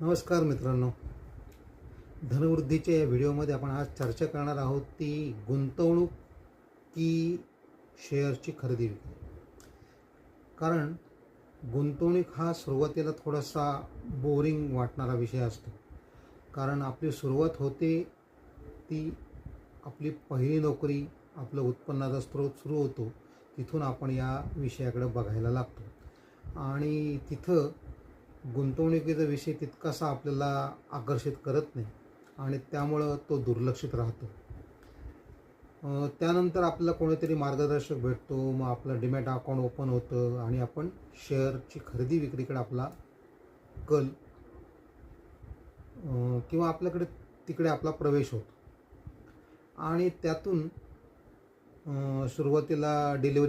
नमस्कार मित्रांनो, धनवृद्धीच्या या व्हिडिओमध्ये आपण आज चर्चा करणार आहोत ती गुंतवणूक की शेअरची खरेदी विक्री. कारण गुंतवणूक हा सुरुवातीला थोडासा बोरिंग वाटणारा विषय असतो. कारण आपली सुरुवात होते ती आपली पहिली नोकरी, आपलं उत्पन्नाचा स्रोत सुरू होतो, तिथून आपण या विषयाकडे बघायला लागतो आणि तिथं गुंतवणुकीचा विषय तितकासा आपल्याला आकर्षित करत नाही आणि त्यामुळं तो दुर्लक्षित राहतो. त्यानंतर आपल्याला कोणीतरी मार्गदर्शक भेटतो, मग आपलं डीमॅट अकाउंट ओपन होतं आणि आपण शेअरची खरेदी विक्रीकडे आपला कल किंवा आपल्याकडे तिकडे आपला प्रवेश होतो आणि त्यातून सुरुवातीला डिलिव्हरी